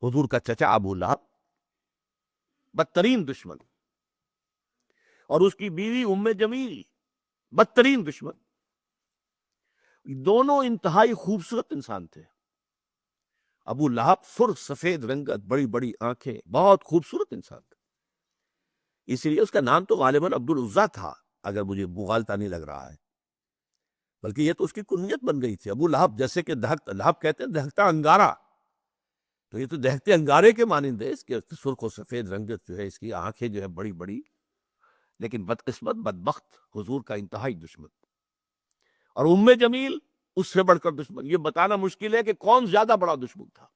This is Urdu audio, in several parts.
حضور کا چچا ابو لہب بدترین دشمن، اور اس کی بیوی ام جمیل بدترین دشمن. دونوں انتہائی خوبصورت انسان تھے. ابو لہب سرخ سفید رنگت، بڑی بڑی آنکھیں، بہت خوبصورت انسان تھا. اسی لیے اس کا نام تو غالباً عبد العزیٰ تھا، اگر مجھے مغالطہ نہیں لگ رہا ہے، بلکہ یہ تو اس کی کنیت بن گئی تھی ابو لہب. جیسے کہ لہب کہتے ہیں دہکتا انگارہ، تو یہ تو دہکتے انگارے کے مانند ہے. اس کے سرخ و سفید رنگت جو ہے، اس کی آنکھیں جو ہے بڑی بڑی، لیکن بدقسمت بدبخت حضور کا انتہائی دشمن. اور ام جمیل اس سے بڑھ کر دشمن. یہ بتانا مشکل ہے کہ کون زیادہ بڑا دشمن تھا.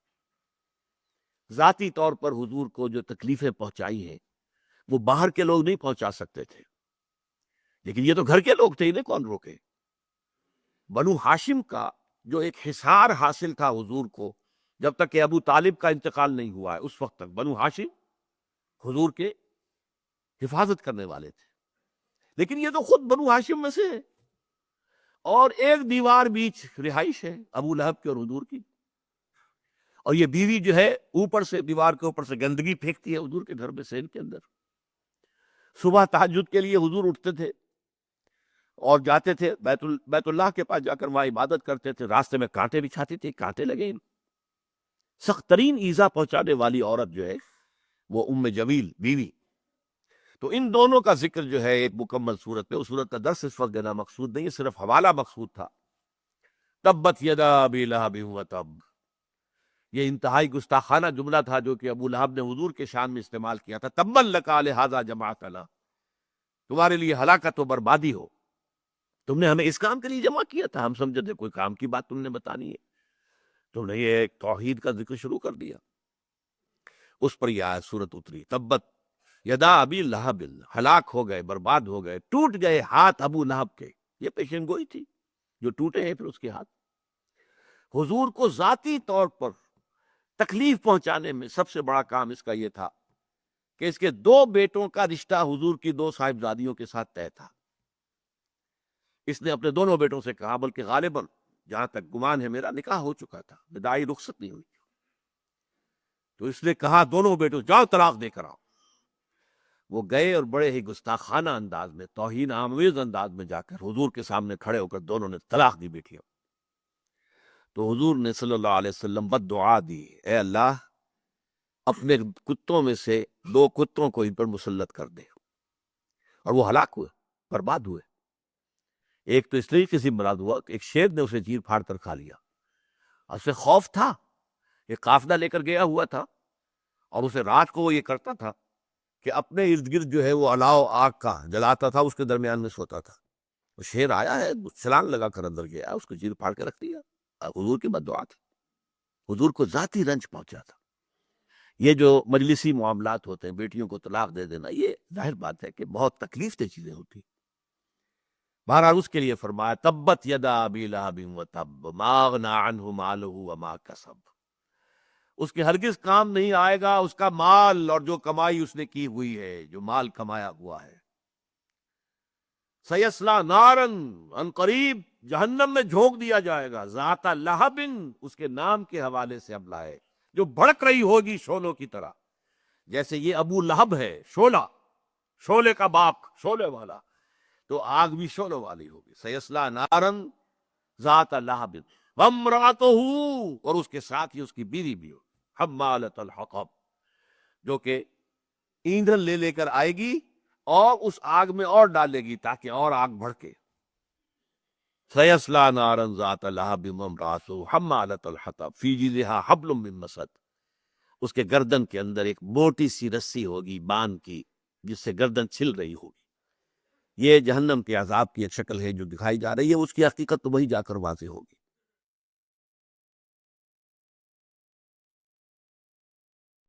ذاتی طور پر حضور کو جو تکلیفیں پہنچائی ہیں وہ باہر کے لوگ نہیں پہنچا سکتے تھے، لیکن یہ تو گھر کے لوگ تھے، انہیں کون روکے. بنو ہاشم کا جو ایک حصار حاصل تھا حضور کو، جب تک کہ ابو طالب کا انتقال نہیں ہوا ہے، اس وقت تک بنو ہاشم حضور کے حفاظت کرنے والے تھے. لیکن یہ تو خود بنو ہاشم میں سے ہے، اور ایک دیوار بیچ رہائش ہے ابو لہب کی اور حضور کی. اور یہ بیوی جو ہے اوپر سے دیوار کے اوپر سے گندگی پھینکتی ہے حضور کے گھر میں سین کے اندر. صبح تہجد کے لیے حضور اٹھتے تھے اور جاتے تھے بیت اللہ کے پاس، جا کر وہاں عبادت کرتے تھے. راستے میں کانٹے بچھاتی تھی، کانٹے لگے. سخت ترین ایذا پہنچانے والی عورت جو ہے وہ ام جمیل بیوی. تو ان دونوں کا ذکر جو ہے ایک مکمل صورت میں، اس صورت کا درس اس وقت دینا مقصود نہیں ہے، صرف حوالہ مقصود تھا. تبت یدا ابی لہب وتب، یہ انتہائی گستاخانہ جملہ تھا جو کہ ابو لہب نے حضور کے شان میں استعمال کیا تھا. تبا لک لہذا جمعتنا، تمہارے لیے ہلاکت و بربادی ہو، تم نے ہمیں اس کام کے لیے جمع کیا تھا. ہم سمجھے تھے کوئی کام کی بات تم نے بتانی ہے، تم نے یہ ایک توحید کا ذکر شروع کر دیا. اس پر یہ آیت سورت اتری، تبت یدا ابی لہب، ہلاک ہو گئے، برباد ہو گئے، ٹوٹ گئے ہاتھ ابو لہب کے. یہ پیشن گوئی تھی جو ٹوٹے ہیں پھر اس کے ہاتھ. حضور کو ذاتی طور پر تکلیف پہنچانے میں سب سے بڑا کام اس کا یہ تھا کہ اس کے دو بیٹوں کا رشتہ حضور کی دو صاحبزادیوں کے ساتھ طے تھا. اس نے اپنے دونوں بیٹوں سے کہا، بلکہ غالباً جہاں تک گمان ہے میرا نکاح ہو چکا تھا، وداعی رخصت نہیں ہوئی، تو اس نے کہا دونوں بیٹوں جاؤ طلاق دے کر آؤ. وہ گئے اور بڑے ہی گستاخانہ انداز میں، توہین آمیز انداز میں جا کر حضور کے سامنے کھڑے ہو کر دونوں نے طلاق دی بیٹیوں. تو حضور نے صلی اللہ علیہ وسلم بد دعا دی، اے اللہ اپنے کتوں میں سے دو کتوں کو ان پر مسلط کر دے. اور وہ ہلاک ہوئے، برباد ہوئے. ایک تو اس طریقے سے مراد ہوا کہ ایک شیر نے اسے چیر پھاڑ کر کھا لیا. اسے خوف تھا، ایک قافلہ لے کر گیا ہوا تھا، اور اسے رات کو وہ یہ کرتا تھا کہ اپنے ارد گرد جو ہے وہ الاؤ آگ کا جلاتا تھا، اس کے درمیان میں سوتا تھا. وہ شیر آیا ہے، چھلانگ لگا کر اندر گیا، اس کو چیر پھاڑ کے رکھ دیا. حضور کی بد دعا تھی، حضور کو ذاتی رنج پہنچا تھا. یہ جو مجلسی معاملات ہوتے ہیں، بیٹیوں کو طلاق دے دینا، یہ ظاہر بات ہے کہ بہت تکلیف دہ چیزیں ہوتی. بہرحال اس کے لیے فرمایا تبت یدا ابی لہب وتب ما اغنی عنہ مالہ وما کسب، اس کے ہرگز کام نہیں آئے گا اس کا مال اور جو کمائی اس نے کی ہوئی ہے، جو مال کمایا ہوا ہے. سیصلی نارا، ان قریب جہنم میں جھونک دیا جائے گا. ذات لہب، اس کے نام کے حوالے سے اب لائے، جو بھڑک رہی ہوگی شولوں کی طرح. جیسے یہ ابو لہب ہے شولہ، شولے کا باپ، شولے والا، تو آگ بھی شولوں والی ہوگی. سیصلی نارا ذات لہب وامرأتہ، اور اس کے ساتھ ہی اس کی بیوی بھی ہو، حمالۃ الحطب، جو کہ ایندھن لے لے کر آئے گی اور اس آگ میں اور ڈالے گی تاکہ اور آگ بھڑکے. سیصلی نارا ذات لہب وامرأتہ حمالۃ الحطب فی جیدہا حبل من مسد، اس کے گردن کے اندر ایک موٹی سی رسی ہوگی بان کی، جس سے گردن چھل رہی ہوگی. یہ جہنم کے عذاب کی ایک شکل ہے جو دکھائی جا رہی ہے، اس کی حقیقت تو وہی جا کر واضح ہوگی.